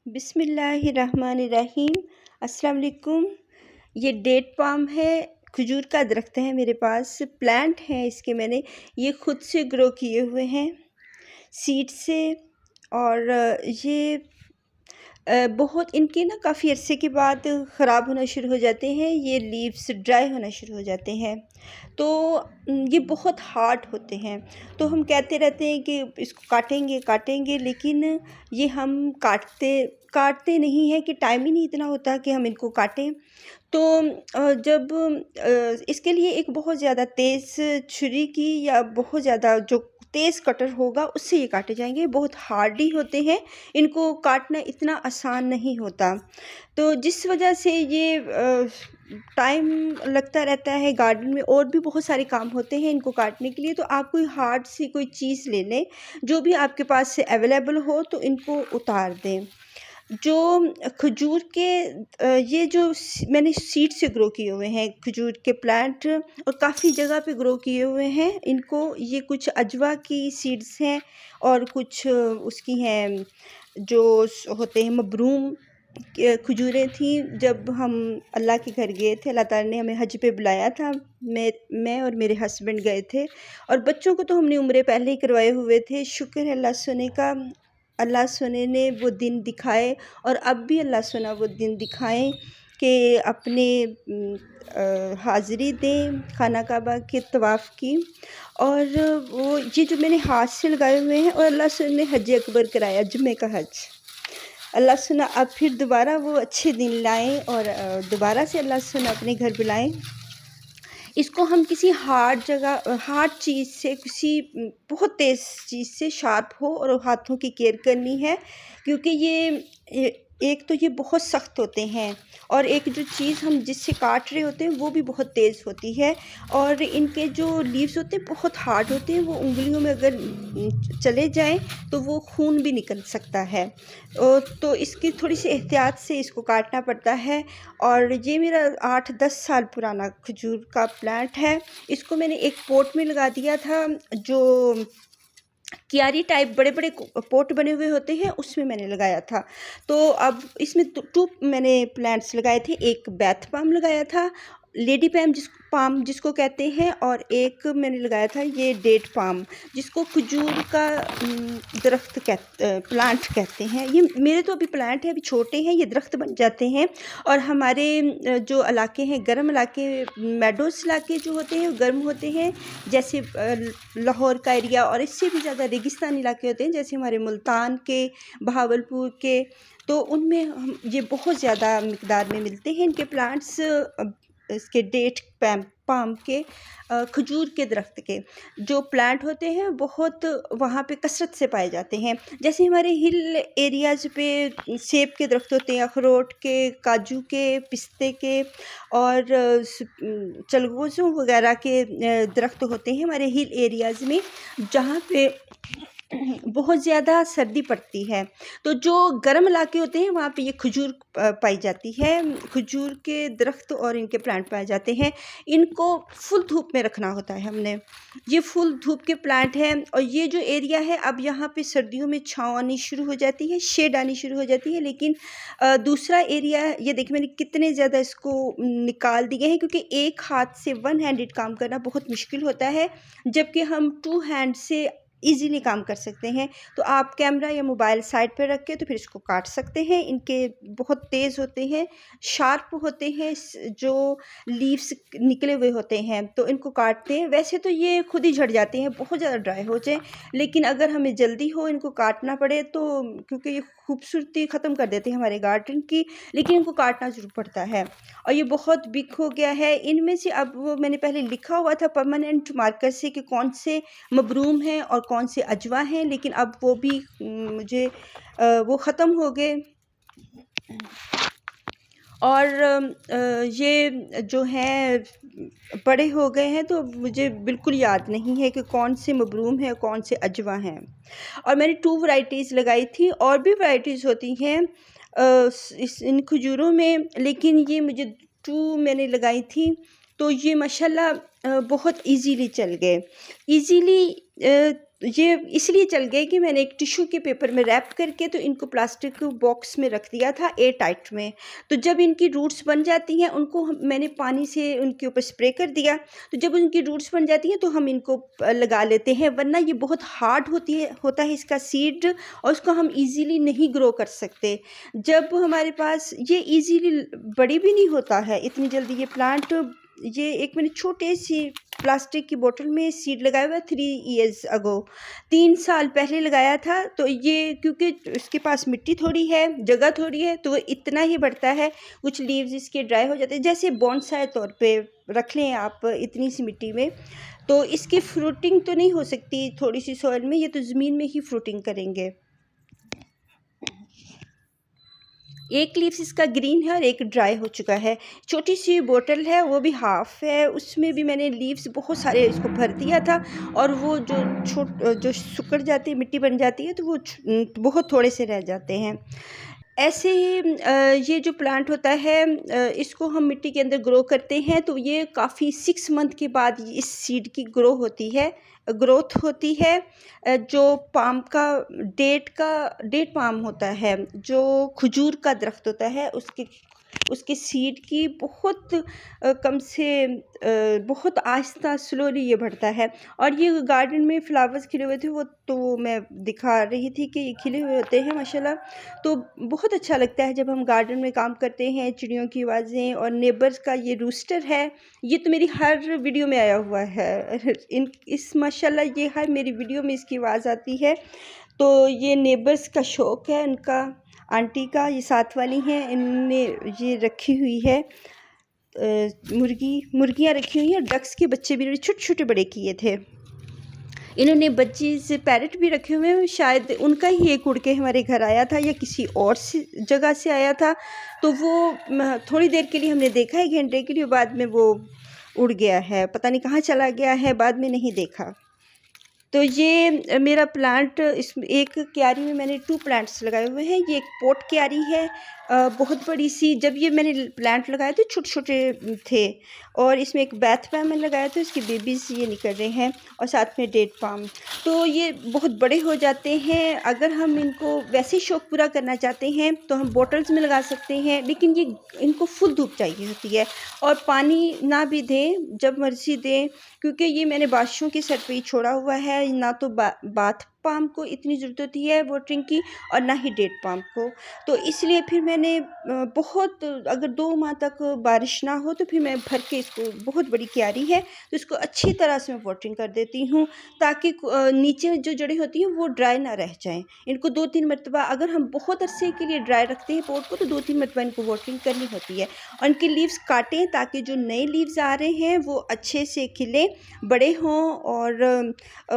बिस्मिल्लाहिर्रहमानिर्रहीम। अस्सलाम वालेकुम। ये डेट पाम है, खजूर का दरख्त है मेरे पास, प्लांट है इसके। मैंने ये खुद से ग्रो किए हुए हैं सीड से। और ये बहुत इनके ना काफ़ी अरसे के बाद ख़राब होना शुरू हो जाते हैं, ये लीव्स ड्राई होना शुरू हो जाते हैं। तो ये बहुत हार्ड होते हैं। तो हम कहते रहते हैं कि इसको काटेंगे काटेंगे, लेकिन ये हम काटते नहीं हैं कि टाइम ही नहीं इतना होता कि हम इनको काटें। तो जब इसके लिए एक बहुत ज़्यादा तेज़ छुरी की या बहुत ज़्यादा जो तेज़ कटर होगा उससे ये काटे जाएंगे। बहुत हार्डी होते हैं, इनको काटना इतना आसान नहीं होता। तो जिस वजह से ये टाइम लगता रहता है। गार्डन में और भी बहुत सारे काम होते हैं इनको काटने के लिए। तो आप कोई हार्ड सी कोई चीज़ ले लें, जो भी आपके पास से अवेलेबल हो, तो इनको उतार दें। जो खजूर के ये जो मैंने सीड से ग्रो किए हुए हैं खजूर के प्लांट, और काफ़ी जगह पे ग्रो किए हुए हैं इनको। ये कुछ अजवा की सीड्स हैं और कुछ उसकी हैं जो होते हैं मबरूम खजूरें थी। जब हम अल्लाह के घर गए थे, अल्लाह ताला ने हमें हज पे बुलाया था, मैं और मेरे हस्बैंड गए थे। और बच्चों को तो हमने उम्रे पहले ही करवाए हुए थे। शुक्र है अल्लाह सोने का, अल्लाह सोने ने वो दिन दिखाए। और अब भी अल्लाह सोना वो दिन दिखाएं कि अपने हाज़िरी दें खाना काबा के तवाफ़ की। और वो ये जो मैंने हाथ से लगाए हुए हैं, और अल्लाह सोने ने हज अकबर कराया, जुम्मे का हज। अल्लाह सुना अब फिर दोबारा वो अच्छे दिन लाएं और दोबारा से अल्लाह सुना अपने घर बुलाएं। इसको हम किसी हार्ड जगह, हार्ड चीज़ से, किसी बहुत तेज़ चीज़ से, शार्प हो और हाथों की केयर करनी है, क्योंकि एक तो ये बहुत सख्त होते हैं, और एक जो चीज़ हम जिससे काट रहे होते हैं वो भी बहुत तेज़ होती है। और इनके जो लीव्स होते हैं बहुत हार्ड होते हैं, वो उंगलियों में अगर चले जाएं तो वो खून भी निकल सकता है। तो इसकी थोड़ी सी एहतियात से इसको काटना पड़ता है। और ये मेरा 8-10 साल पुराना खजूर का प्लांट है। इसको मैंने एक पॉट में लगा दिया था, जो क्यारी टाइप बड़े बड़े पॉट बने हुए होते हैं, उसमें मैंने लगाया था। तो अब इसमें टू मैंने प्लांट्स लगाए थे। एक बैथ पाम लगाया था, लेडी पाम जिसको कहते हैं, और एक मैंने लगाया था ये डेट पाम, जिसको खजूर का दरख्त प्लांट कहते हैं। ये मेरे तो अभी प्लांट है, अभी छोटे हैं, ये दरख्त बन जाते हैं। और हमारे जो इलाके हैं, गर्म इलाके, मेडोस इलाके जो होते हैं, गर्म होते हैं, जैसे लाहौर का एरिया, और इससे भी ज़्यादा रेगिस्तान इलाके होते हैं, जैसे हमारे मुल्तान के, बहावलपुर के। तो उनमें हम ये बहुत ज़्यादा मिक़दार में मिलते हैं इनके प्लांट्स, इसके डेट पाम के, खजूर के दरख्त के जो प्लांट होते हैं बहुत वहाँ पे कसरत से पाए जाते हैं। जैसे हमारे हिल एरियाज़ पे सेब के दरख्त होते हैं, अखरोट के, काजू के, पिस्ते के, और चलगोज़ों वगैरह के दरख्त होते हैं हमारे हिल एरियाज़ में, जहाँ पे बहुत ज़्यादा सर्दी पड़ती है। तो जो गर्म इलाके होते हैं वहाँ पे ये खजूर पाई जाती है, खजूर के दरख्त और इनके प्लांट पाए जाते हैं। इनको फुल धूप में रखना होता है हमने। ये फुल धूप के प्लांट हैं, और ये जो एरिया है, अब यहाँ पे सर्दियों में छाँव आनी शुरू हो जाती है, शेड आनी शुरू हो जाती है। लेकिन दूसरा एरिया, ये देखिए मैंने कितने ज़्यादा इसको निकाल दिए हैं, क्योंकि एक हाथ से वन हैंडेड काम करना बहुत मुश्किल होता है, जबकि हम टू हैंड से ईज़िली काम कर सकते हैं। तो आप कैमरा या मोबाइल साइड पे रख के तो फिर इसको काट सकते हैं। इनके बहुत तेज़ होते हैं, शार्प होते हैं, जो लीव्स निकले हुए होते हैं, तो इनको काटते हैं। वैसे तो ये खुद ही झड़ जाते हैं, बहुत ज़्यादा ड्राई हो जाए, लेकिन अगर हमें जल्दी हो इनको काटना पड़े तो, क्योंकि ये खूबसूरती ख़त्म कर देते हैं हमारे गार्डन की, लेकिन इनको काटना ज़रूर पड़ता है। और ये बहुत बिग हो गया है। इनमें से अब वो मैंने पहले लिखा हुआ था परमानेंट मार्कर से कि कौन से मबरूम हैं और कौन से अजवा हैं, लेकिन अब वो भी मुझे वो ख़त्म हो गए। और ये जो हैं बड़े हो गए हैं, तो मुझे बिल्कुल याद नहीं है कि कौन से मबरूम हैं कौन से अजवा हैं। और मैंने 2 वैराइटीज़ लगाई थी, और भी वैराइटीज़ होती हैं इन खजूरों में, लेकिन ये मुझे 2 मैंने लगाई थी, तो ये माशाल्लाह बहुत इजीली चल गए। इजीली ये इसलिए चल गए कि मैंने एक टिश्यू के पेपर में रैप करके तो इनको प्लास्टिक बॉक्स में रख दिया था एयर टाइट में। तो जब इनकी रूट्स बन जाती हैं उनको मैंने पानी से उनके ऊपर स्प्रे कर दिया। तो जब उनकी रूट्स बन जाती हैं तो हम इनको लगा लेते हैं, वरना ये बहुत हार्ड होता है इसका सीड, और उसको हम इजीली नहीं ग्रो कर सकते। जब हमारे पास ये इजीली बड़ी भी नहीं होता है इतनी जल्दी ये प्लांट। ये एक मैंने छोटे सी प्लास्टिक की बोतल में सीड लगाया हुआ 3 ईयर्स अगो, 3 साल पहले लगाया था। तो ये क्योंकि इसके पास मिट्टी थोड़ी है, जगह थोड़ी है, तो वो इतना ही बढ़ता है। कुछ लीव्स इसके ड्राई हो जाते हैं, जैसे बॉन्साई तौर पे रख लें आप इतनी सी मिट्टी में। तो इसकी फ्रूटिंग तो नहीं हो सकती थोड़ी सी सॉइल में, ये तो ज़मीन में ही फ्रूटिंग करेंगे। एक लीव्स इसका ग्रीन है और एक ड्राई हो चुका है। छोटी सी बोतल है, वो भी हाफ है, उसमें भी मैंने लीव्स बहुत सारे इसको भर दिया था। और वो जो सूख जाती है, मिट्टी बन जाती है, तो वो बहुत थोड़े से रह जाते हैं। ऐसे ही ये जो प्लांट होता है इसको हम मिट्टी के अंदर ग्रो करते हैं, तो ये काफ़ी 6 मंथ के बाद इस सीड की ग्रोथ होती है। जो पाम का डेट पाम होता है, जो खजूर का दरख्त होता है, उसके सीड की बहुत आहिस्ता स्लोली ये बढ़ता है। और ये गार्डन में फ्लावर्स खिले हुए थे, वो तो मैं दिखा रही थी कि ये खिले हुए होते हैं माशाल्लाह। तो बहुत अच्छा लगता है जब हम गार्डन में काम करते हैं, चिड़ियों की आवाज़ें। और नेबर्स का ये रूस्टर है, ये तो मेरी हर वीडियो में आया हुआ है। माशाल्लाह ये हर मेरी वीडियो में इसकी आवाज़ आती है। तो ये नेबर्स का शौक़ है उनका, आंटी का, ये साथ वाली हैं, इन्होंने ये रखी हुई है मुर्गियाँ रखी हुई हैं। डक्स के बच्चे भी छोटे छोटे बड़े किए थे। इन्होंने बच्ची से पैरट भी रखे हुए हैं, शायद उनका ही एक उड़ के हमारे घर आया था या किसी और जगह से आया था। तो वो थोड़ी देर के लिए हमने देखा, 1 घंटे के लिए, बाद में वो उड़ गया है, पता नहीं कहाँ चला गया है, बाद में नहीं देखा। तो ये मेरा प्लांट, इस एक क्यारी में मैंने 2 प्लांट्स लगाए हुए हैं। ये एक पॉट क्यारी है बहुत बड़ी सी। जब ये मैंने प्लांट लगाए थे छोटे छोटे थे, और इसमें एक बैथ पैम मैंने लगाया था, इसके बेबीज़ ये निकल रहे हैं, और साथ में डेट पाम। तो ये बहुत बड़े हो जाते हैं। अगर हम इनको वैसे शौक़ पूरा करना चाहते हैं तो हम बॉटल्स में लगा सकते हैं, लेकिन ये इनको फुल धूप चाहिए होती है। और पानी ना भी दें, जब मर्ज़ी दें, क्योंकि ये मैंने बादशाहों के सर पे ही छोड़ा हुआ है। ना तो बाथ पाम को इतनी ज़रूरत होती है वाटरिंग की, और ना ही डेट पाम को। तो इसलिए फिर मैंने अगर 2 माह तक बारिश ना हो तो फिर मैं भर के, इसको बहुत बड़ी क्यारी है तो इसको अच्छी तरह से मैं वाटरिंग कर देती हूँ, ताकि नीचे जो जड़ें होती हैं वो ड्राई ना रह जाएं। इनको 2-3 मरतबा, अगर हम बहुत अरसे के लिए ड्राई रखते हैं पॉट को, तो 2-3 मरतबा इनको वाटरिंग करनी होती है। और इनकी लीव्स काटें ताकि जो नए लीव्स आ रहे हैं वो अच्छे से खिले, बड़े हों और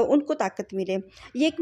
उनको ताकत मिले। ये एक